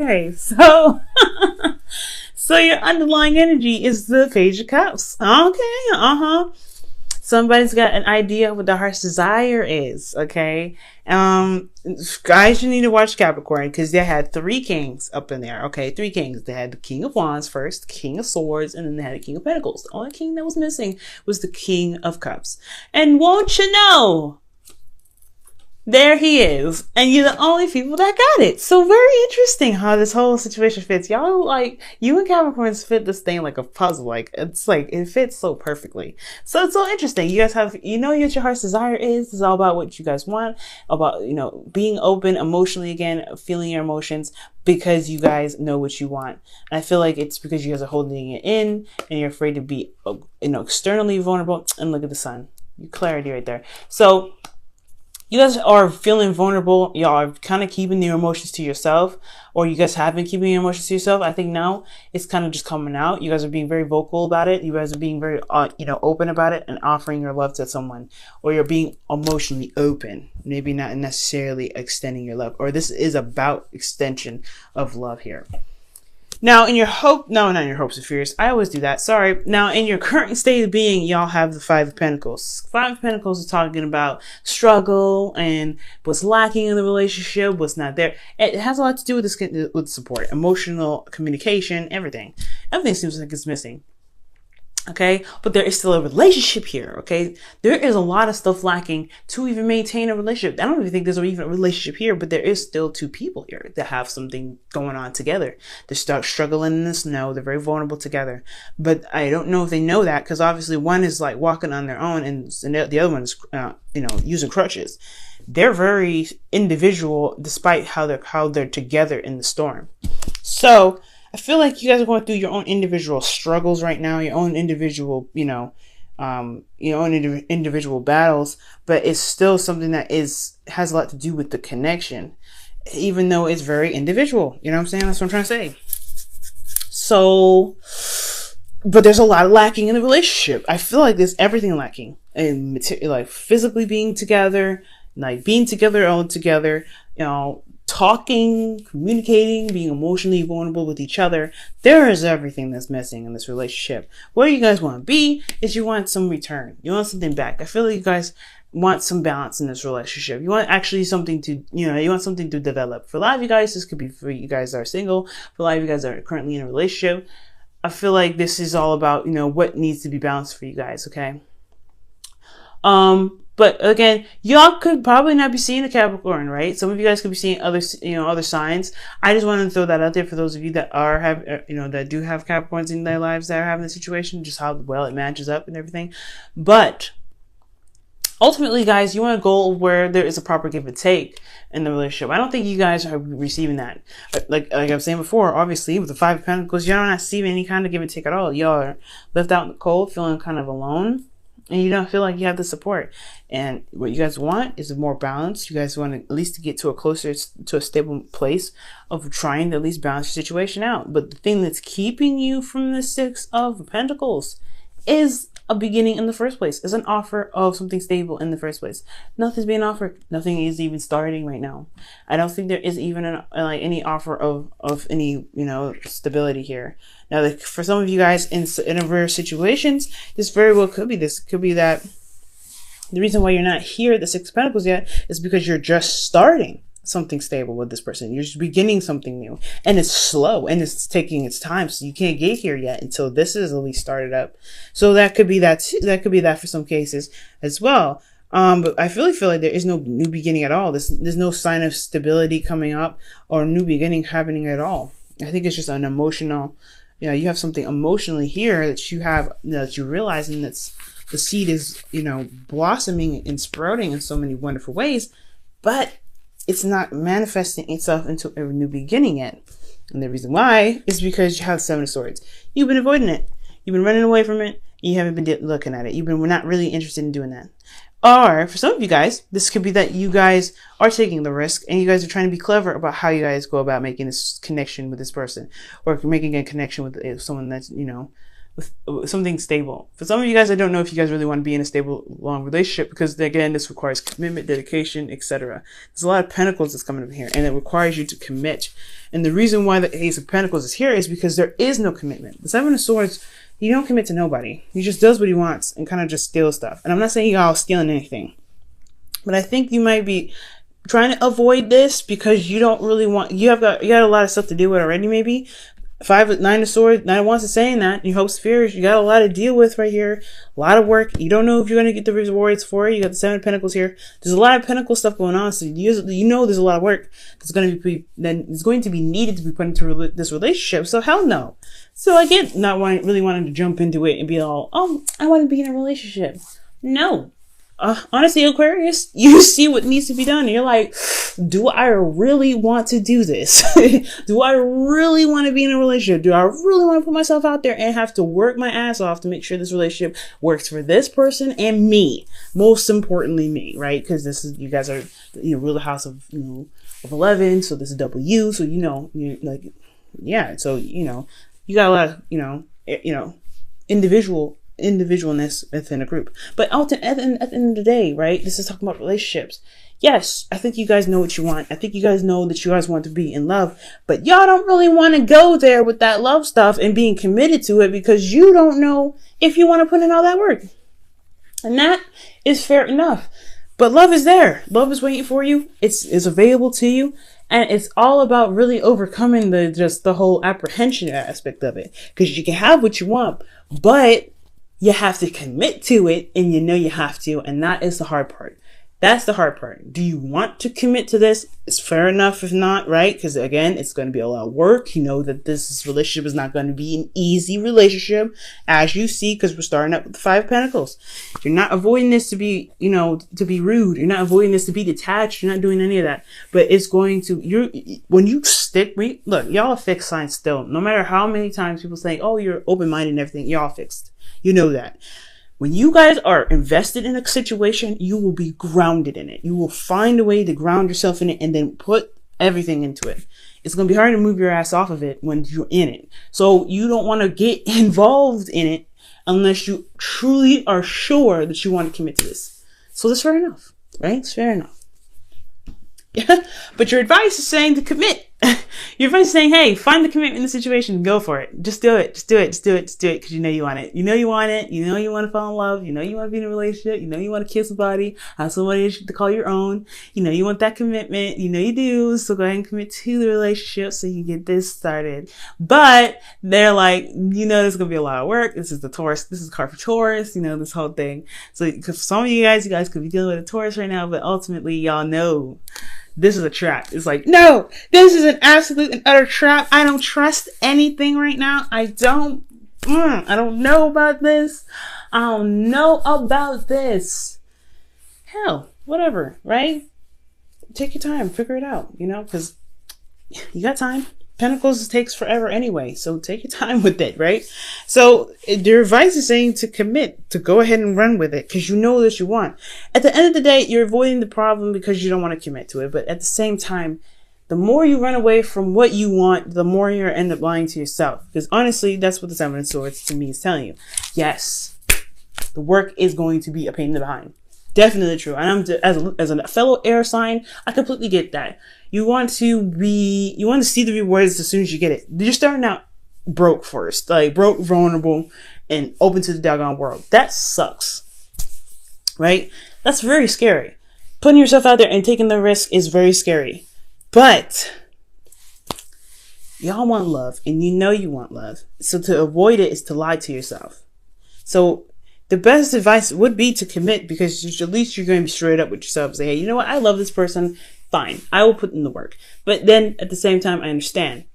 Okay, so so your underlying energy is the Page of Cups. Okay, somebody's got an idea of what the heart's desire is. Okay, guys, you need to watch Capricorn because they had three kings up in there. Okay, three kings. They had the King of Wands first, the King of Swords, and then they had the King of Pentacles. The only king that was missing was the King of Cups. And won't you know, there he is, and you're the only people that got it. So very interesting how this whole situation fits. Y'all, like, you and Capricorns fit this thing like a puzzle. Like, it's like, it fits so perfectly. So it's so interesting. You guys have, you know what your heart's desire is. It's all about what you guys want, about, you know, being open emotionally again, feeling your emotions because you guys know what you want. And I feel like it's because you guys are holding it in and you're afraid to be, you know, externally vulnerable. And look at the sun. Clarity right there. So you guys are feeling vulnerable. Y'all are kind of keeping your emotions to yourself, or you guys have been keeping your emotions to yourself. I think now it's kind of just coming out. You guys are being very vocal about it. You guys are being very, you know, open about it and offering your love to someone, or you're being emotionally open. Maybe not necessarily extending your love, or this is about extension of love here. Now, in your not in your hopes and fears. I always do that. Sorry. Now, in your current state of being, y'all have the Five of Pentacles. Five of Pentacles is talking about struggle and what's lacking in the relationship, what's not there. It has a lot to do with this, with support, emotional communication, everything. Everything seems like it's missing. Okay, but there is still a relationship here. Okay, there is a lot of stuff lacking to even maintain a relationship. I don't even think there's even a relationship here, but there is still two people here that have something going on together. They're stuck struggling in the snow. They're very vulnerable together, but I don't know if they know that because obviously one is like walking on their own, and the other one is, you know, using crutches. They're very individual, despite how they're together in the storm. So I feel like you guys are going through your own individual struggles right now, your own individual, you know, your own individual battles, but it's still something that has a lot to do with the connection, even though it's very individual. You know what I'm saying? That's what I'm trying to say. So, but there's a lot lacking in the relationship. I feel like there's everything lacking, and like physically being together, like being together, all together, you know, talking, communicating, being emotionally vulnerable with each other. There is everything that's missing in this relationship. Where you guys want to be is you want some return. You want something back. I feel like you guys want some balance in this relationship. You want actually something to, you know, you want something to develop. For a lot of you guys, this could be for you guys that are single. For a lot of you guys that are currently in a relationship, I feel like this is all about, you know, what needs to be balanced for you guys. Okay. But again, y'all could probably not be seeing a Capricorn, right? Some of you guys could be seeing other, you know, other signs. I just wanted to throw that out there for those of you that that do have Capricorns in their lives that are having the situation, just how well it matches up and everything. But ultimately, guys, you want a goal where there is a proper give and take in the relationship. I don't think you guys are receiving that. Like I was saying before, obviously, with the Five of Pentacles, you're not receiving any kind of give and take at all. Y'all are left out in the cold, feeling kind of alone. And you don't feel like you have the support. And what you guys want is more balance. You guys want to at least to get to a stable place of trying to at least balance your situation out. But the thing that's keeping you from the Six of Pentacles is a beginning in the first place. Is an offer of something stable in the first place. Nothing's being offered. Nothing is even starting right now. I don't think there is even any offer of any, you know, stability here. Now, like, for some of you guys in rare situations, this very well could be this. Could be that the reason why you're not here at the Six of Pentacles yet is because you're just starting something stable with this person. You're just beginning something new, and it's slow and it's taking its time. So you can't get here yet until this is at least started up. So that could be that too. That could be that for some cases as well. But I feel like there is no new beginning at all. There's no sign of stability coming up or new beginning happening at all. I think it's just an emotional, you know, you have something emotionally here that you have, that you realize, and that's the seed is, you know, blossoming and sprouting in so many wonderful ways, but it's not manifesting itself into a new beginning yet. And the reason why is because you have Seven of Swords. You've been avoiding it. You've been running away from it. You haven't been looking at it. We're not really interested in doing that. Or for some of you guys, this could be that you guys are taking the risk and you guys are trying to be clever about how you guys go about making this connection with this person, or making a connection with someone that's, you know, with something stable. For some of you guys, I don't know if you guys really want to be in a stable, long relationship, because again, this requires commitment, dedication, etc. There's a lot of pentacles that's coming up here, and it requires you to commit. And the reason why the Ace of Pentacles is here is because there is no commitment. The Seven of Swords, he don't commit to nobody. He just does what he wants and kind of just steals stuff. And I'm not saying y'all stealing anything, but I think you might be trying to avoid this because you don't really want, you got a lot of stuff to deal with already, maybe. Nine of Swords, Nine of Wands is saying that. Your hopes, fears, you got a lot to deal with right here. A lot of work. You don't know if you're going to get the rewards for it. You got the Seven of Pentacles here. There's a lot of Pentacle stuff going on. So you know there's a lot of work that's going to be needed to be put into this relationship. So hell no. So again, really wanting to jump into it and be all, oh, I want to be in a relationship. No. Honestly, Aquarius, you see what needs to be done. And you're like, do I really want to do this? Do I really want to be in a relationship? Do I really want to put myself out there and have to work my ass off to make sure this relationship works for this person and me? Most importantly, me, right? Because you guys are, rule the house of, of 11. So this is W. So, you're like, yeah. So, you got a lot of, individualness within a group. But at the end of the day, right, this is talking about relationships. Yes, I think you guys know what you want. I think you guys know that you guys want to be in love, but y'all don't really want to go there with that love stuff and being committed to it because you don't know if you want to put in all that work. And that is fair enough. But love is there. Love is waiting for you. It's available to you. And it's all about really overcoming the whole apprehension aspect of it. Because you can have what you want, but you have to commit to it, and you have to, and that is the hard part. That's the hard part. Do you want to commit to this? It's fair enough if not, right? Because again, it's going to be a lot of work. You know that this relationship is not going to be an easy relationship, as you see, because we're starting up with the Five of Pentacles. You're not avoiding this to be, to be rude. You're not avoiding this to be detached. You're not doing any of that. But it's going to, when you stick, look, y'all are fixed signs still. No matter how many times people say, oh, you're open-minded and everything, y'all fixed. You know that. When you guys are invested in a situation, you will be grounded in it. You will find a way to ground yourself in it and then put everything into it. It's going to be hard to move your ass off of it when you're in it. So you don't want to get involved in it unless you truly are sure that you want to commit to this. So that's fair enough, right? It's fair enough. Yeah. But your advice is saying to commit. Your advice is saying, hey, find the commitment in the situation and go for it. Just do it. Just do it. Just do it. Just do it. Because you know you want it. You know you want it. You know you want to fall in love. You know you want to be in a relationship. You know you want to kiss somebody. Have somebody to call your own. You know you want that commitment. You know you do. So go ahead and commit to the relationship so you get this started. But they're like, there's going to be a lot of work. This is the Taurus. This is card for Taurus. This whole thing. So because some of you guys could be dealing with a Taurus right now, but ultimately y'all know this is a trap. It's like, no, this is an absolute and utter trap. I don't trust anything right now. I don't know about this. I don't know about this. Hell, whatever, right? Take your time, figure it out, because you got time. Pentacles takes forever anyway, so take your time with it, right? So their advice is saying to commit, to go ahead and run with it, because you know that you want. At the end of the day, you're avoiding the problem because you don't want to commit to it. But at the same time, the more you run away from what you want, the more you end up lying to yourself. Because honestly, that's what the Seven of Swords to me is telling you. Yes, the work is going to be a pain in the behind. Definitely true. And as a fellow air sign, I completely get that. You want to see the rewards as soon as you get it. You're starting out broke first, like broke, vulnerable, and open to the doggone world. That sucks, right? That's very scary. Putting yourself out there and taking the risk is very scary. But y'all want love, and you want love. So to avoid it is to lie to yourself. So the best advice would be to commit, because at least you're going to be straight up with yourself. Say, hey, you know what? I love this person. Fine. I will put in the work. But then at the same time, I understand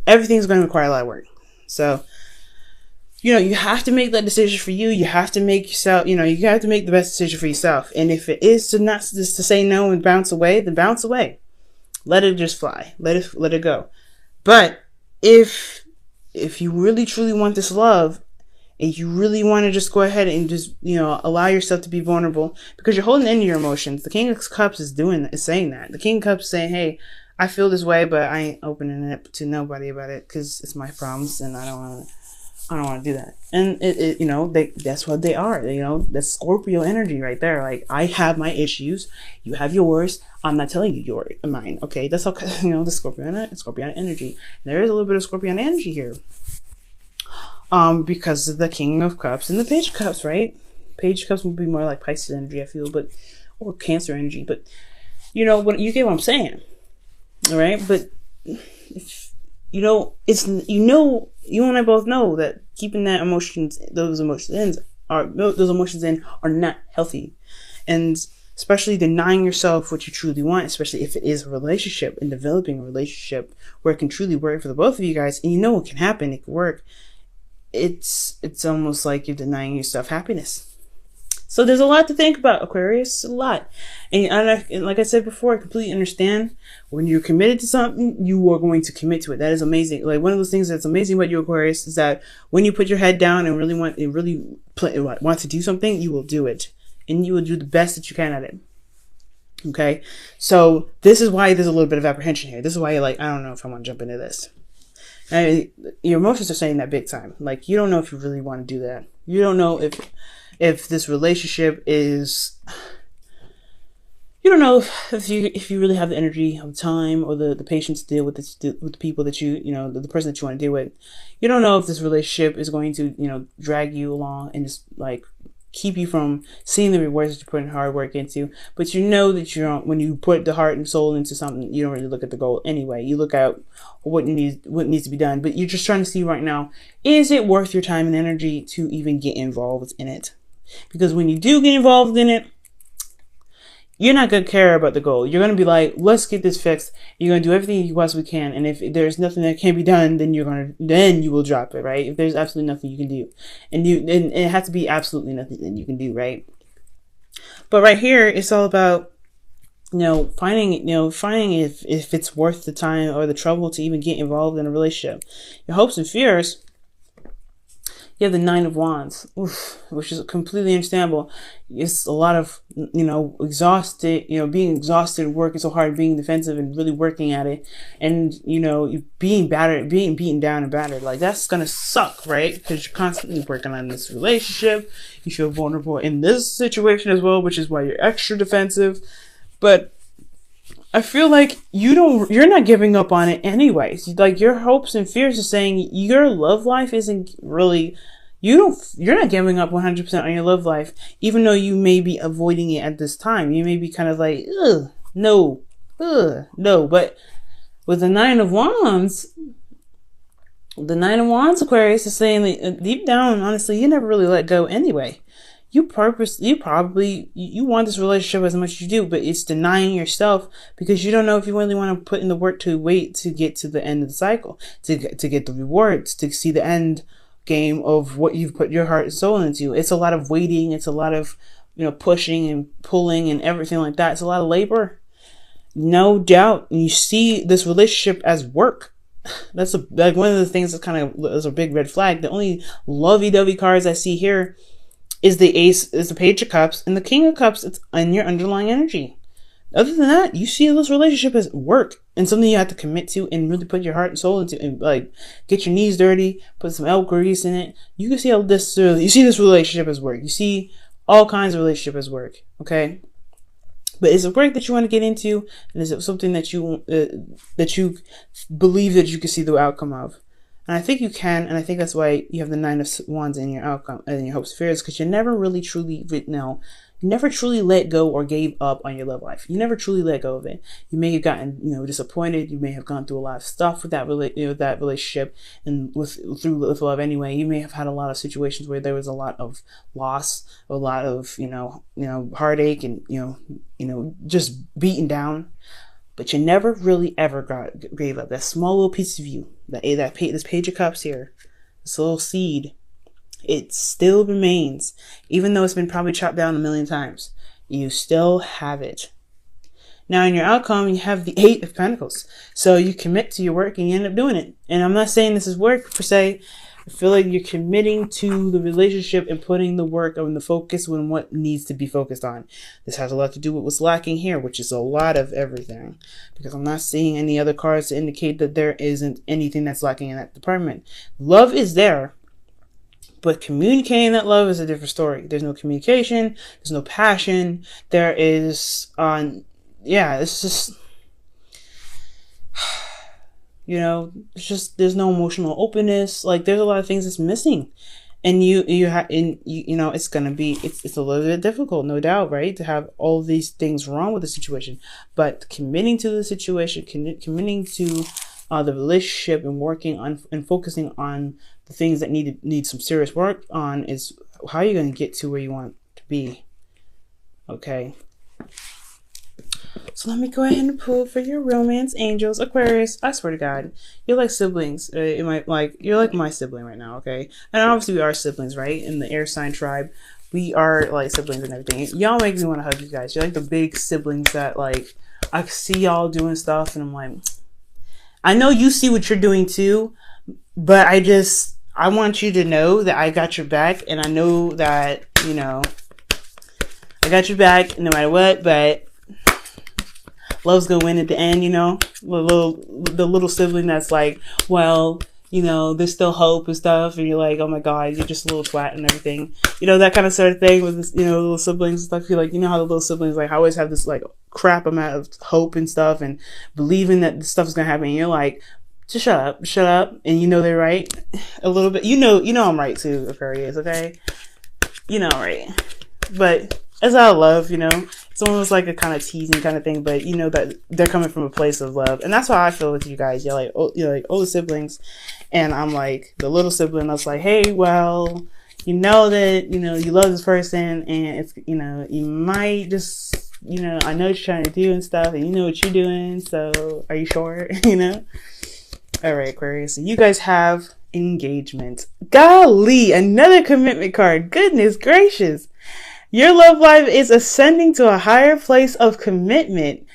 everything's going to require a lot of work. So, you have to make that decision for you. You have to make yourself, you have to make the best decision for yourself. And if it is to say no and bounce away, then bounce away. Let it just fly. Let it go. But if you really truly want this love, and you really want to just go ahead and just, allow yourself to be vulnerable, because you're holding into your emotions. The King of Cups is saying that. The King of Cups is saying, hey, I feel this way, but I ain't opening it to nobody about it because it's my problems, and I I don't want to do that. And you know, that's what they are. You know, that's Scorpio energy right there. Like, I have my issues, you have yours. I'm not telling you your mine. Okay, that's okay. You know, the Scorpion energy. There is a little bit of Scorpion energy here. Because of the King of Cups and the Page of Cups, right? Page of Cups would be more like Pisces energy, I feel, but or Cancer energy. But you know what, you get what I'm saying, all right? But if, you know, it's, you know, you and I both know that keeping those emotions in are not healthy, and especially denying yourself what you truly want, especially if it is a relationship and developing a relationship where it can truly work for the both of you guys, and you know it can happen, it can work. It's almost like you're denying yourself happiness. So there's a lot to think about, Aquarius, a lot. And like I said before, I completely understand. When you're committed to something, you are going to commit to it. That is amazing. Like, one of those things that's amazing about you, Aquarius, is that when you put your head down and really want to do something, you will do it. And you will do the best that you can at it. Okay? So this is why there's a little bit of apprehension here. This is why you're like, I don't know if I want to jump into this. And your emotions are saying that big time. Like, you don't know if you really want to do that. You don't know if this relationship is, you don't know if you really have the energy of time or the patience to deal with with the people that you know, the person that you want to deal with. You don't know if this relationship is going to, you know, drag you along and just like keep you from seeing the rewards that you're putting hard work into. But you know that when you put the heart and soul into something, you don't really look at the goal anyway. You look at what needs to be done. But you're just trying to see right now, is it worth your time and energy to even get involved in it? Because when you do get involved in it, you're not going to care about the goal. You're going to be like, let's get this fixed. You're going to do everything you possibly can. And if there's nothing that can be done, then you will drop it, right? If there's absolutely nothing you can do. And it has to be absolutely nothing that you can do, right? But right here, it's all about, finding if it's worth the time or the trouble to even get involved in a relationship. Your hopes and fears. You have the Nine of Wands, which is completely understandable. It's a lot of, exhausted, being exhausted, working so hard, being defensive and really working at it. And, you being beaten down and battered. Like, that's going to suck, right? Because you're constantly working on this relationship. You feel vulnerable in this situation as well, which is why you're extra defensive. But I feel like you're not giving up on it anyways. Like, your hopes and fears are saying your love life isn't really, you're not giving up 100% on your love life, even though you may be avoiding it at this time. You may be kind of like, no. But with the Nine of Wands, Aquarius is saying that deep down, honestly, you never really let go anyway. You want this relationship as much as you do, but it's denying yourself because you don't know if you really want to put in the work to wait to get to the end of the cycle, to get the rewards, to see the end game of what you've put your heart and soul into. It's a lot of waiting. It's a lot of, pushing and pulling and everything like that. It's a lot of labor. No doubt. And you see this relationship as work. That's one of the things that's a big red flag. The only lovey-dovey cards I see here is the Page of Cups and the King of Cups. It's in your underlying energy. Other than that, you see this relationship as work and something you have to commit to and really put your heart and soul into, and like get your knees dirty, put some elk grease in it. You can see you see this relationship as work. You see all kinds of relationship as work. Okay. But is it work that you want to get into? And is it something that you believe that you can see the outcome of? And I think you can, and I think that's why you have the Nine of Wands in your outcome and your hopes and fears, because you never truly let go or gave up on your love life. You never truly let go of it. You may have gotten, disappointed. You may have gone through a lot of stuff with that relationship, and with love anyway. You may have had a lot of situations where there was a lot of loss, a lot of heartache, and just beaten down. But you never really ever gave up. That small little piece of you, this Page of Cups here, this little seed, it still remains. Even though it's been probably chopped down a million times, you still have it. Now, in your outcome, you have the Eight of Pentacles. So you commit to your work and you end up doing it. And I'm not saying this is work per se. I feel like you're committing to the relationship and putting the work on the focus on what needs to be focused on. This has a lot to do with what's lacking here, which is a lot of everything. Because I'm not seeing any other cards to indicate that there isn't anything that's lacking in that department. Love is there. But communicating that love is a different story. There's no communication. There's no passion. There is, it's just, it's just, there's no emotional openness. Like, there's a lot of things that's missing. And it's gonna be, it's a little bit difficult, no doubt, right? To have all these things wrong with the situation, but committing to the situation, committing to the relationship, and working on and focusing on the things that need some serious work on is how you're gonna get to where you want to be. Okay. So let me go ahead and pull for your romance angels. Aquarius, I swear to God, you're like siblings. You're like my sibling right now, okay? And obviously we are siblings, right? In the air sign tribe, we are like siblings and everything. Y'all make me want to hug you guys. You're like the big siblings that, like, I see y'all doing stuff and I'm like, I know you see what you're doing too, but I want you to know that I got your back, and I know that, I got your back no matter what, but love's gonna win at the end, the little sibling that's like, well, there's still hope and stuff, and you're like, oh my God, you're just a little twat and everything, that kind of sort of thing with this, little siblings and stuff. You're like, how the little siblings like always have this like crap amount of hope and stuff, and believing that this stuff is gonna happen, and you're like, just shut up, and they're right a little bit. I'm right too, Aquarius, okay? Right, but it's out of love, It's almost like a kind of teasing kind of thing, but that they're coming from a place of love, and that's how I feel with you guys. You're like, older siblings, and I'm like the little sibling that's like, hey, well, that you love this person, and it's you might just I know what you're trying to do and stuff, and what you're doing. So are you sure? All right, Aquarius. So you guys have engagement. Golly, another commitment card. Goodness gracious. Your love life is ascending to a higher place of commitment.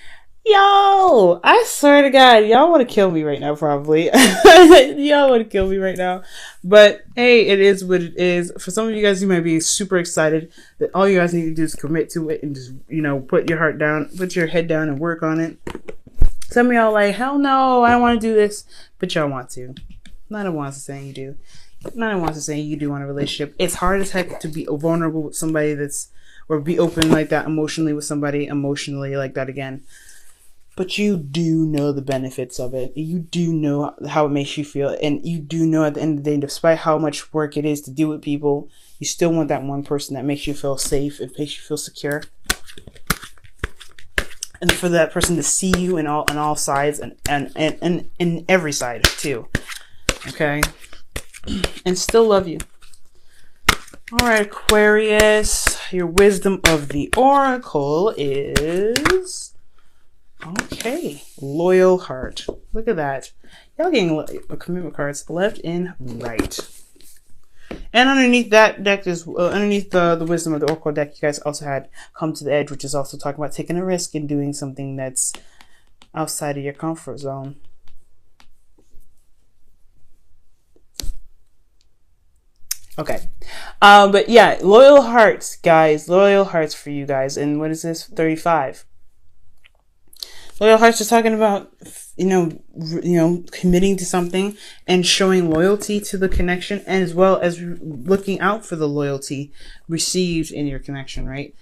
Yo, I swear to God, y'all want to kill me right now, probably. Y'all want to kill me right now. But hey, it is what it is. For some of you guys, you might be super excited that all you guys need to do is commit to it and just, put your heart down, put your head down and work on it. Some of y'all like, hell no, I don't want to do this. But y'all want to. None of wants to say you do. None of wants to say you do want a relationship. It's hard as heck to be vulnerable with somebody or be open like that emotionally with somebody emotionally like that again. But you do know the benefits of it. You do know how it makes you feel. And you do know at the end of the day, despite how much work it is to deal with people, you still want that one person that makes you feel safe and makes you feel secure. And for that person to see you on all sides and in every side too. Okay? And still love you. All right, Aquarius. Your wisdom of the oracle is... Okay. Loyal heart. Look at that. Y'all getting commitment cards left and right. And underneath that deck is underneath the wisdom of the oracle deck, you guys also had come to the edge, which is also talking about taking a risk and doing something that's outside of your comfort zone. Okay. But yeah, loyal hearts, guys. Loyal hearts for you guys. And what is this? 35. Loyal hearts is talking about, committing to something and showing loyalty to the connection, and as well as looking out for the loyalty received in your connection, right?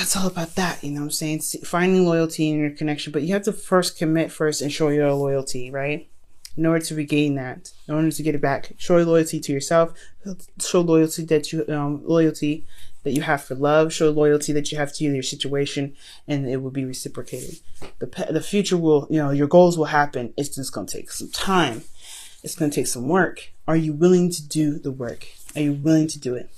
It's all about that, you know what I'm saying? Finding loyalty in your connection, but you have to first commit first and show your loyalty, right? In order to regain that, in order to get it back, show loyalty to yourself, show loyalty that you have for love, show loyalty that you have to your situation, and it will be reciprocated. The future will, your goals will happen. It's just going to take some time. It's going to take some work. Are you willing to do the work? Are you willing to do it?